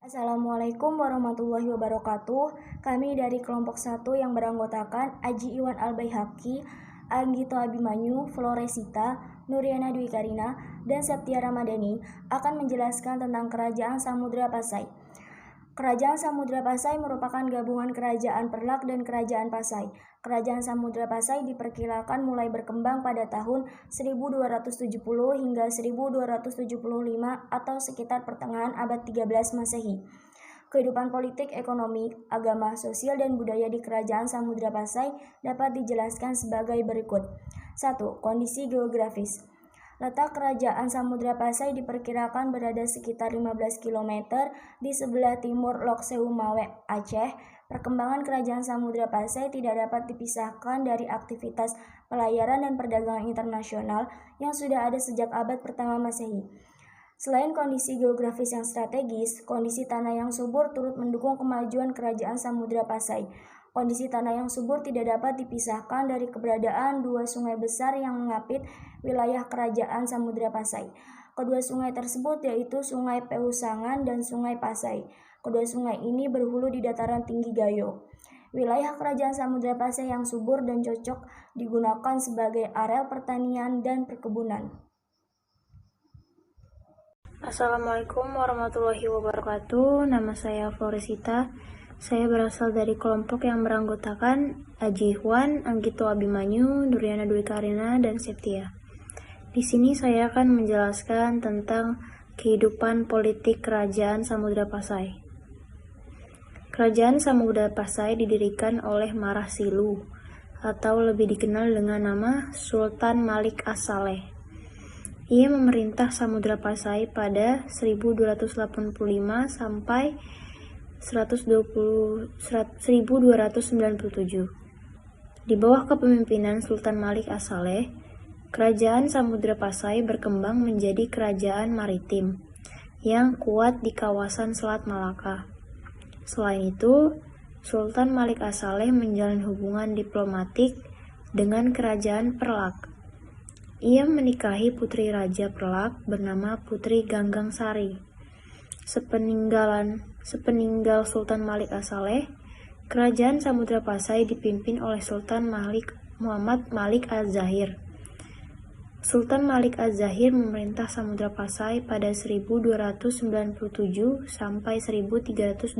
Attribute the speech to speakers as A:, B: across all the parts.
A: Assalamualaikum warahmatullahi wabarakatuh. Kami dari kelompok 1 yang beranggotakan Aji Iwan Al-Baihaqi, Anggito Abimanyu, Floresita, Nuriana Dwi Karina, dan Septia Ramadhani akan menjelaskan tentang Kerajaan Samudra Pasai. Kerajaan Samudra Pasai merupakan gabungan Kerajaan Perlak dan Kerajaan Pasai. Kerajaan Samudra Pasai diperkirakan mulai berkembang pada tahun 1270 hingga 1275 atau sekitar pertengahan abad 13 Masehi. Kehidupan politik, ekonomi, agama, sosial, dan budaya di Kerajaan Samudra Pasai dapat dijelaskan sebagai berikut. 1. Kondisi geografis. Letak Kerajaan Samudra Pasai diperkirakan berada sekitar 15 km di sebelah timur Lok Sewu Mawe, Aceh. Perkembangan Kerajaan Samudra Pasai tidak dapat dipisahkan dari aktivitas pelayaran dan perdagangan internasional yang sudah ada sejak abad pertama Masehi. Selain kondisi geografis yang strategis, kondisi tanah yang subur turut mendukung kemajuan Kerajaan Samudra Pasai. Kondisi tanah yang subur tidak dapat dipisahkan dari keberadaan dua sungai besar yang mengapit wilayah Kerajaan Samudra Pasai. Kedua sungai tersebut yaitu Sungai Peusangan dan Sungai Pasai. Kedua sungai ini berhulu di dataran tinggi Gayo. Wilayah Kerajaan Samudra Pasai yang subur dan cocok digunakan sebagai areal pertanian dan perkebunan.
B: Assalamualaikum warahmatullahi wabarakatuh. Nama saya Floresita. Saya berasal dari kelompok yang beranggotakan Aji Iwan, Anggito Abimanyu, Nuriana Dwi Karina, dan Septia. Di sini saya akan menjelaskan tentang kehidupan politik Kerajaan Samudra Pasai. Kerajaan Samudra Pasai didirikan oleh Marah Silu, atau lebih dikenal dengan nama Sultan Malik As-Saleh. Ia memerintah Samudra Pasai pada 1285 sampai 1297. Di bawah kepemimpinan Sultan Malik As-Saleh, Kerajaan Samudra Pasai berkembang menjadi kerajaan maritim yang kuat di kawasan Selat Malaka. Selain itu, Sultan Malik As-Saleh menjalin hubungan diplomatik dengan Kerajaan Perlak. Ia menikahi putri Raja Perlak bernama Putri Ganggang Sari. Sepeninggal Sultan Malik As-Saleh, Kerajaan Samudra Pasai dipimpin oleh Sultan Muhammad Malik Az-Zahir. Sultan Malik Az-Zahir memerintah Samudra Pasai pada 1297 sampai 1326.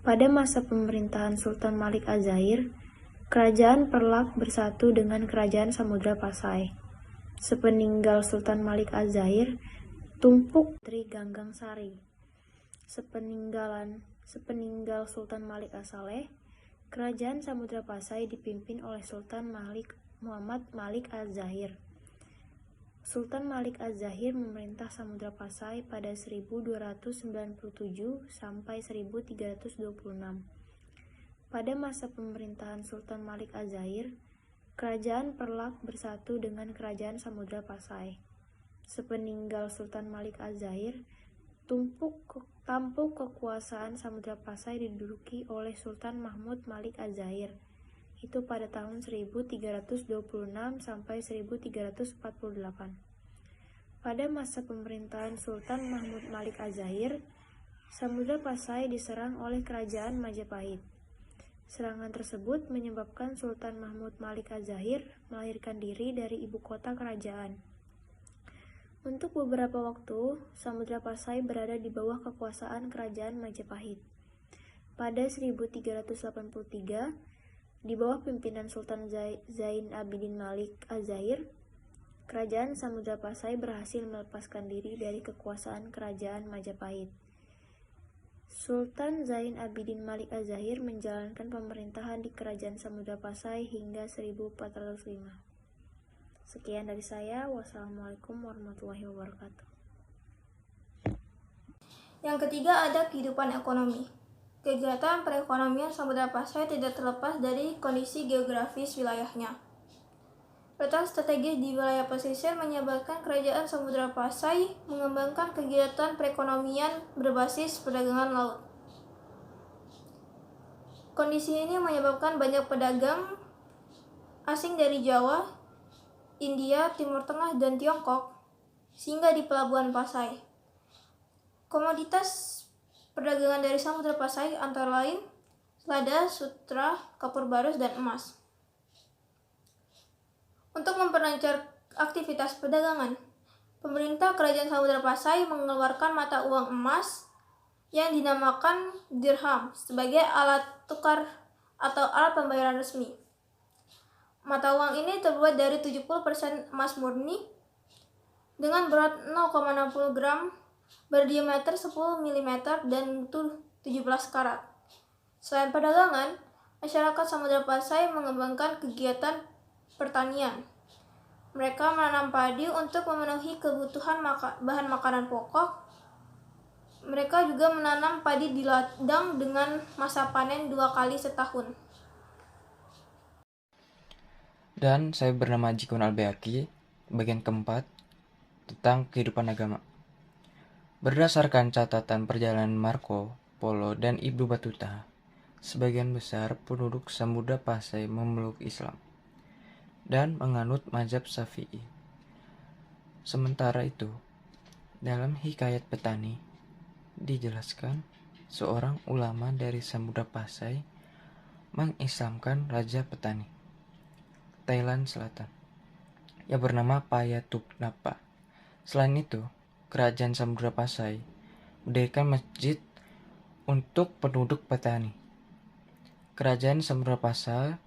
B: Pada masa pemerintahan Sultan Malik Az-Zahir, Kerajaan Perlak bersatu dengan Kerajaan Samudra Pasai. Sepeninggal Sultan Malik Az-Zahir, tumpuk Putri Ganggang Sari. Sepeninggal Sultan Malik As-Saleh, Kerajaan Samudra Pasai dipimpin oleh Sultan Muhammad Malik Az-Zahir. Sultan Malik Az-Zahir memerintah Samudra Pasai pada 1297 sampai 1326. Pada masa pemerintahan Sultan Malik Az-Zahir, Kerajaan Perlak bersatu dengan Kerajaan Samudra Pasai. Sepeninggal Sultan Malik Az-Zahir, tampuk kekuasaan Samudra Pasai diduduki oleh Sultan Mahmud Malik Az-Zahir, itu pada tahun 1326 sampai 1348. Pada masa pemerintahan Sultan Mahmud Malik Az-Zahir, Samudra Pasai diserang oleh Kerajaan Majapahit. Serangan tersebut menyebabkan Sultan Mahmud Malik Az-Zahir melarikan diri dari ibu kota kerajaan. Untuk beberapa waktu, Samudra Pasai berada di bawah kekuasaan Kerajaan Majapahit. Pada 1383, di bawah pimpinan Sultan Zain Abidin Malik Az-Zahir, Kerajaan Samudra Pasai berhasil melepaskan diri dari kekuasaan Kerajaan Majapahit. Sultan Zain Abidin Malik Az-Zahir menjalankan pemerintahan di Kerajaan Samudra Pasai hingga 1405. Sekian dari saya. Wassalamualaikum warahmatullahi wabarakatuh.
C: Yang ketiga ada kehidupan ekonomi. Kegiatan perekonomian Samudra Pasai tidak terlepas dari kondisi geografis wilayahnya. Letak strategis di wilayah pesisir menyebabkan Kerajaan Samudra Pasai mengembangkan kegiatan perekonomian berbasis perdagangan laut. Kondisi ini menyebabkan banyak pedagang asing dari Jawa, India, Timur Tengah, dan Tiongkok singgah di Pelabuhan Pasai. Komoditas perdagangan dari Samudra Pasai antara lain selada, sutra, kapur barus, dan emas. Untuk memperlancar aktivitas perdagangan, pemerintah Kerajaan Samudra Pasai mengeluarkan mata uang emas yang dinamakan dirham sebagai alat tukar atau alat pembayaran resmi. Mata uang ini terbuat dari 70% emas murni dengan berat 0,60 gram, berdiameter 10 mm, dan mutu 17 karat. Selain perdagangan, masyarakat Samudra Pasai mengembangkan kegiatan pertanian. Mereka menanam padi untuk memenuhi kebutuhan bahan makanan pokok. Mereka juga menanam padi di ladang dengan masa panen 2 kali setahun.
D: Dan saya bernama Jikun Albayhaqi, bagian keempat, tentang kehidupan agama. Berdasarkan catatan perjalanan Marco Polo dan Ibnu Battuta, sebagian besar penduduk Samudra Pasai memeluk Islam dan menganut mazhab Syafi'i. Sementara itu, dalam Hikayat Petani, dijelaskan seorang ulama dari Samudra Pasai mengislamkan Raja Petani Thailand Selatan yang bernama Payatuknapa. Selain itu, Kerajaan Samudra Pasai mendirikan masjid untuk penduduk petani. Kerajaan Samudra Pasai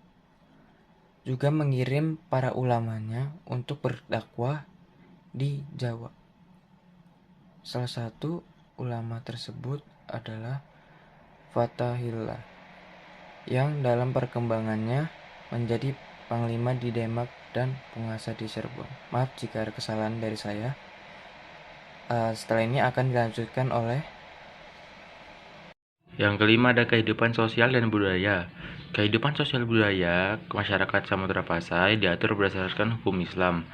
D: juga mengirim para ulamanya untuk berdakwah di Jawa. Salah satu ulama tersebut adalah Fathahillah, yang dalam perkembangannya menjadi panglima di Demak dan penguasa di Cirebon. Maaf jika ada kesalahan dari saya. Setelah ini akan dilanjutkan oleh
E: yang kelima ada kehidupan sosial dan budaya. Kehidupan sosial budaya masyarakat Samudra Pasai diatur berdasarkan hukum Islam.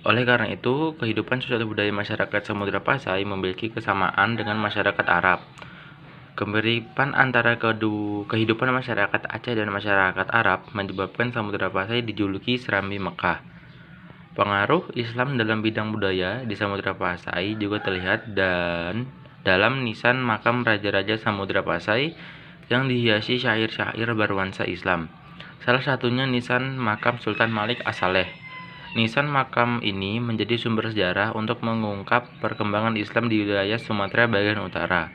E: Oleh karena itu, kehidupan sosial budaya masyarakat Samudra Pasai memiliki kesamaan dengan masyarakat Arab. Kemiripan antara kehidupan masyarakat Aceh dan masyarakat Arab menyebabkan Samudra Pasai dijuluki Serambi Mekah. Pengaruh Islam dalam bidang budaya di Samudra Pasai juga terlihat dan dalam nisan makam raja-raja Samudra Pasai yang dihiasi syair-syair bernuansa Islam. Salah satunya nisan makam Sultan Malik As-Saleh. Nisan makam ini menjadi sumber sejarah untuk mengungkap perkembangan Islam di wilayah Sumatera bagian utara.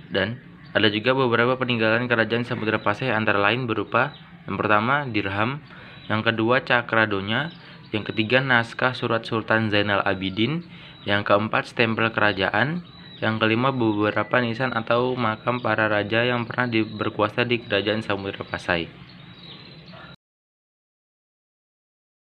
E: Dan ada juga beberapa peninggalan kerajaan Samudra Pasai antara lain berupa yang pertama dirham, yang kedua cakradonya, yang ketiga naskah surat Sultan Zainal Abidin, yang keempat stempel kerajaan, yang kelima beberapa nisan atau makam para raja yang pernah berkuasa di kerajaan Samudra Pasai.